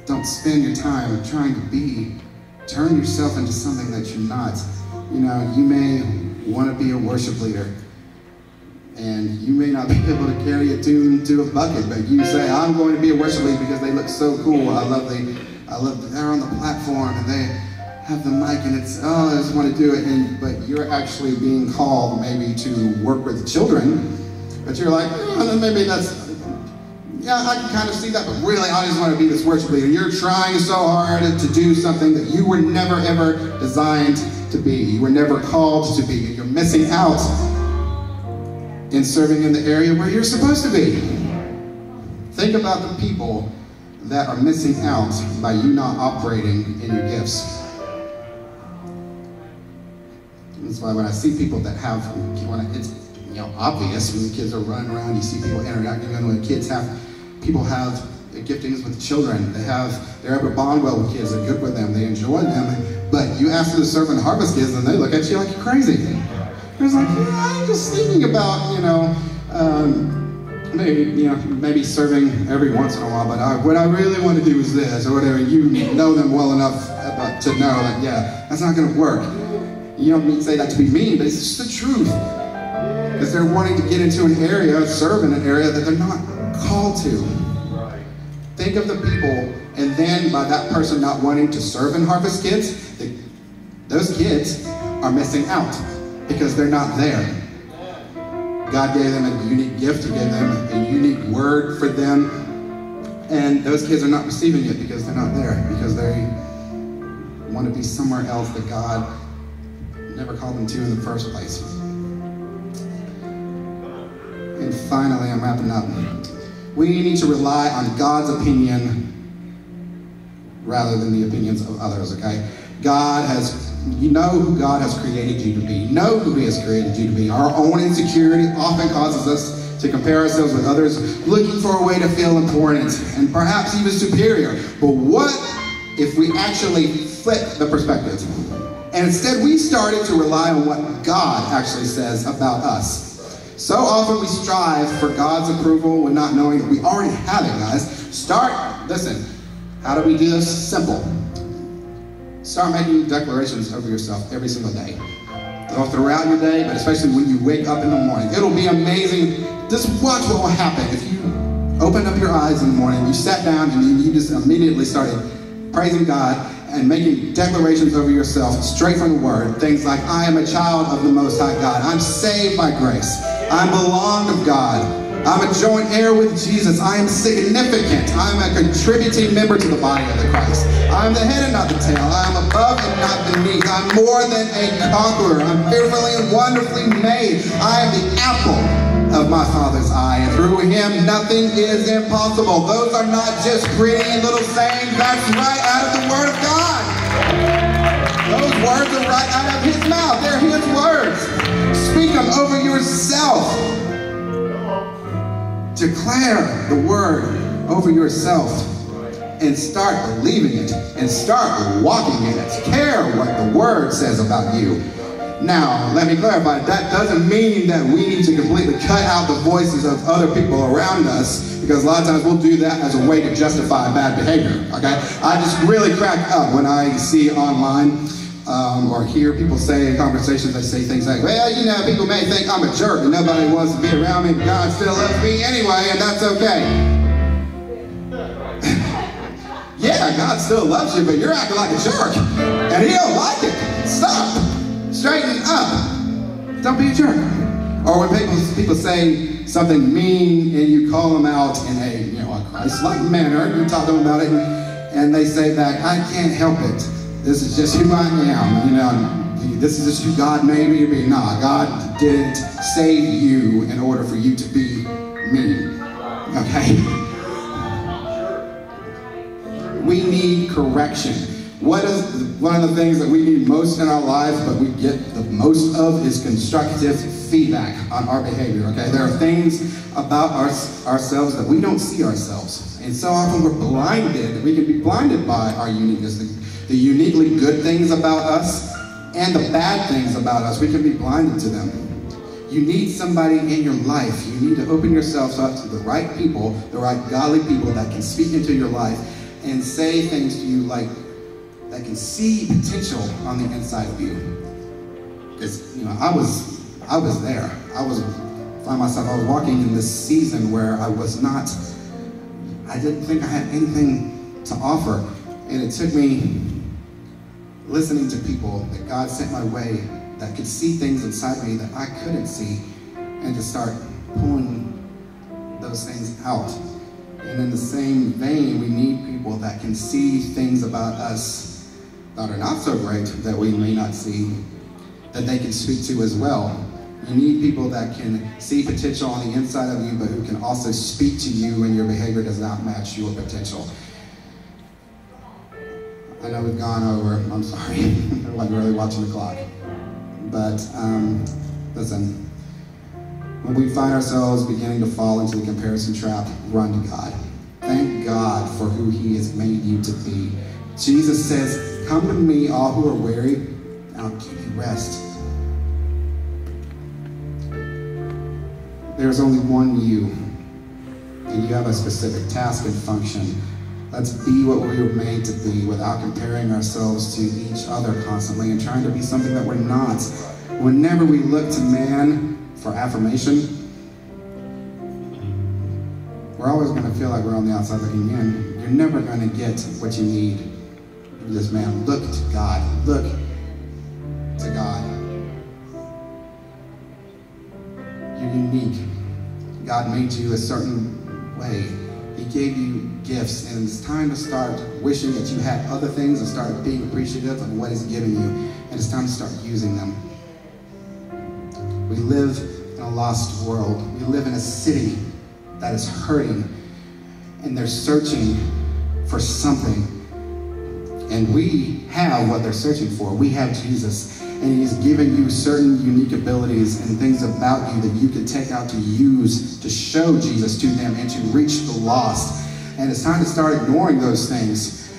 Don't spend your time trying to turn yourself into something that you're not. You may want to be a worship leader, and you may not be able to carry a tune to a bucket, but you say, "I'm going to be a worship leader because they look so cool. I love they're on the platform and they have the mic, and it's, I just want to do it." But you're actually being called maybe to work with children, but you're like, maybe that's, I can kind of see that, but really I just want to be this worship leader. You're trying so hard to do something that you were never ever designed to be. You were never called to be, and you're missing out in serving in the area where you're supposed to be. Think about the people that are missing out by you not operating in your gifts. That's why when I see people that have, it's obvious when the kids are running around, you see people interacting, and when people have giftings with children, they're able to bond well with kids, they're good with them, they enjoy them, but you ask them to serve in Harvest Kids and they look at you like you're crazy. It's like, I'm just thinking about, maybe serving every once in a while, but what I really want to do is this, or whatever. You know them well enough to know that, that's not going to work. You don't mean to say that to be mean, but it's just the truth. Because they're wanting to get into an area, serve in an area that they're not called to. Think of the people, and then by that person not wanting to serve in Harvest Kids, those kids are missing out because they're not there. God gave them a unique gift, He gave them a unique word for them, and those kids are not receiving it because they're not there, because they want to be somewhere else that God never called them to in the first place. And finally, I'm wrapping up. We need to rely on God's opinion rather than the opinions of others, okay? You know who God has created you to be. Know who He has created you to be. Our own insecurity often causes us to compare ourselves with others, looking for a way to feel important and perhaps even superior. But what if we actually flip the perspective? And instead we started to rely on what God actually says about us. So often we strive for God's approval when not knowing that we already have it, guys. Start Listen, how do we do this? Simple. Start making declarations over yourself every single day. Or throughout your day, but especially when you wake up in the morning. It'll be amazing. Just watch what will happen. If you opened up your eyes in the morning, you sat down and you just immediately started praising God and making declarations over yourself straight from the Word. Things like, I am a child of the Most High God. I'm saved by grace. I belong to God. I'm a joint heir with Jesus. I am significant. I'm a contributing member to the body of the Christ. I'm the head and not the tail. I am above and not beneath. I'm more than a conqueror. I'm fearfully and wonderfully made. I am the apple of my Father's eye, and through him nothing is impossible. Those are not just pretty little sayings. That's right out of the Word of God. Those words are right out of his mouth. They're his words. Speak them over yourself. Declare the Word over yourself and start believing it and start walking in it. Care what the Word says about you. Now, let me clarify, that doesn't mean that we need to completely cut out the voices of other people around us, because a lot of times we'll do that as a way to justify bad behavior, okay? I just really crack up when I see online or hear people say in conversations, they say things like, well, you know, people may think I'm a jerk and nobody wants to be around me, but God still loves me anyway, and that's okay. Yeah, God still loves you, but you're acting like a jerk, and he don't like it. Stop. Straighten up. Don't be a jerk. Or when people say something mean and you call them out in a Christ-like manner, you talk to them about it, and they say that I can't help it. This is just who I am. This is just who God made me to be. Nah, God didn't save you in order for you to be me. Okay? We need correction. What is one of the things that we need most in our lives, but we get the most of, is constructive feedback on our behavior, okay? There are things about ourselves that we don't see ourselves. And so often we're blinded. We can be blinded by our uniqueness, the uniquely good things about us and the bad things about us. We can be blinded to them. You need somebody in your life. You need to open yourselves up to the right people, the right godly people that can speak into your life and say things to you like, that can see potential on the inside of you. Because, I was there. I was walking in this season where I didn't think I had anything to offer. And it took me listening to people that God sent my way that could see things inside me that I couldn't see, and to start pulling those things out. And in the same vein, we need people that can see things about us that are not so great, that we may not see, that they can speak to as well. You need people that can see potential on the inside of you, but who can also speak to you when your behavior does not match your potential. I know we've gone over, I'm sorry, I'm like really watching the clock. But listen, when we find ourselves beginning to fall into the comparison trap, run to God. Thank God for who he has made you to be. Jesus says, come to me, all who are weary, and I'll give you rest. There's only one you, and you have a specific task and function. Let's be what we were made to be without comparing ourselves to each other constantly and trying to be something that we're not. Whenever we look to man for affirmation, we're always going to feel like we're on the outside looking in. You're never going to get what you need. This man, look to God. Look to God. You're unique. God made you a certain way. He gave you gifts, and it's time to start wishing that you had other things and start being appreciative of what he's given you. And it's time to start using them. We live in a lost world. We live in a city that is hurting, and they're searching for something. And we have what they're searching for. We have Jesus, and he's given you certain unique abilities and things about you that you can take out to use to show Jesus to them and to reach the lost. And it's time to start ignoring those things.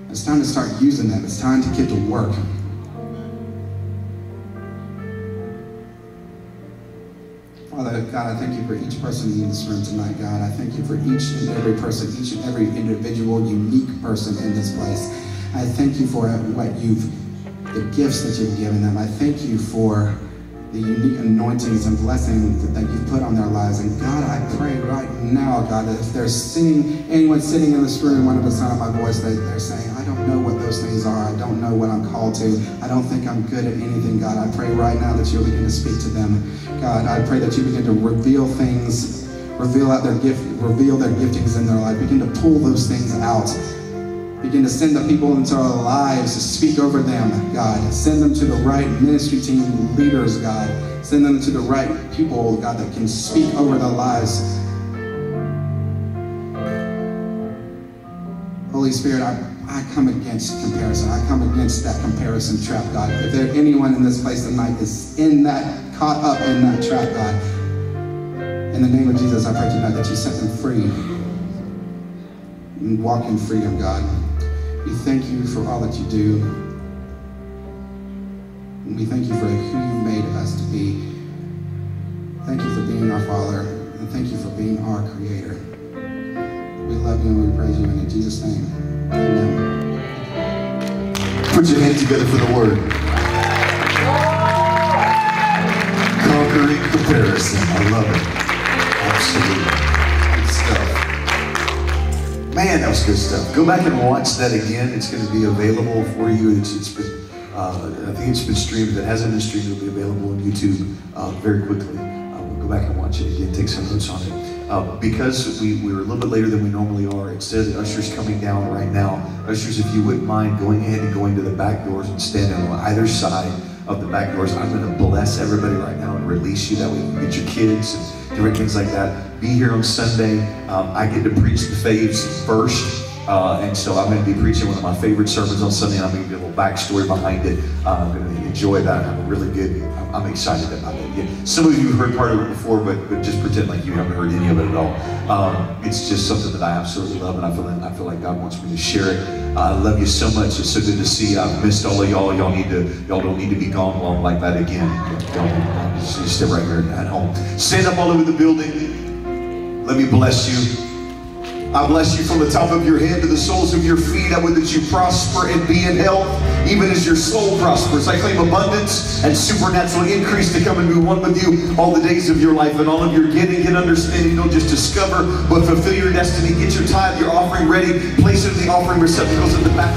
It's time to start using them. It's time to get to work. Father, God, I thank you for each person in this room tonight, God. I thank you for each and every person, each and every individual, unique person in this place. I thank you for the gifts that you've given them. I thank you for the unique anointings and blessings that you've put on their lives. And God, I pray right now, God, that if there's anyone sitting in this room, under the sound of my voice, they're saying, I don't know what those things are. I don't know what I'm called to. I don't think I'm good at anything, God. I pray right now that you'll begin to speak to them. God, I pray that you begin to reveal things, reveal their giftings in their life. Begin to pull those things out. Begin to send the people into our lives to speak over them, God. Send them to the right ministry team leaders, God. Send them to the right people, God, that can speak over their lives. Holy Spirit, I come against comparison. I come against that comparison trap, God. If there anyone in this place tonight is caught up in that trap, God, in the name of Jesus, I pray tonight that you set them free and walk in freedom, God. We thank you for all that you do. And we thank you for who you made us to be. Thank you for being our Father. And thank you for being our Creator. We love you and we praise you. And in Jesus' name, amen.
Put your hands together for the word. Conquering comparison. I love it. Absolutely. Good stuff. Man, that was good stuff. Go back and watch that again. It's going to be available for you. It's been, I think it's been streamed. If it hasn't been streamed, it'll be available on YouTube very quickly. We'll go back and watch it again. Take some notes on it. Because we were a little bit later than we normally are, it says ushers coming down right now. Ushers, if you wouldn't mind going ahead and going to the back doors and standing on either side of the back doors. I'm going to bless everybody right now and release you. That way you can get your kids and different things like that. Be here on Sunday. I get to preach the faves first. And so I'm going to be preaching one of my favorite sermons on Sunday. I'm going to give a little backstory behind it. I'm going to enjoy that. I'm really good. I'm excited about it. Yeah. Some of you have heard part of it before, but just pretend like you haven't heard any of it at all. It's just something that I absolutely love, and I feel like God wants me to share it. I love you so much. It's so good to see. I've missed all of y'all. Y'all don't need to be gone long like that again. Y'all just stay right here at home. Stand up all over the building. Let me bless you. I bless you from the top of your head to the soles of your feet. I would that you prosper and be in health, even as your soul prospers. I claim abundance and supernatural increase to come and be one with you all the days of your life, and all of your getting and understanding. Don't just discover, but fulfill your destiny. Get your tithe, your offering ready. Place it in the offering receptacles in the back.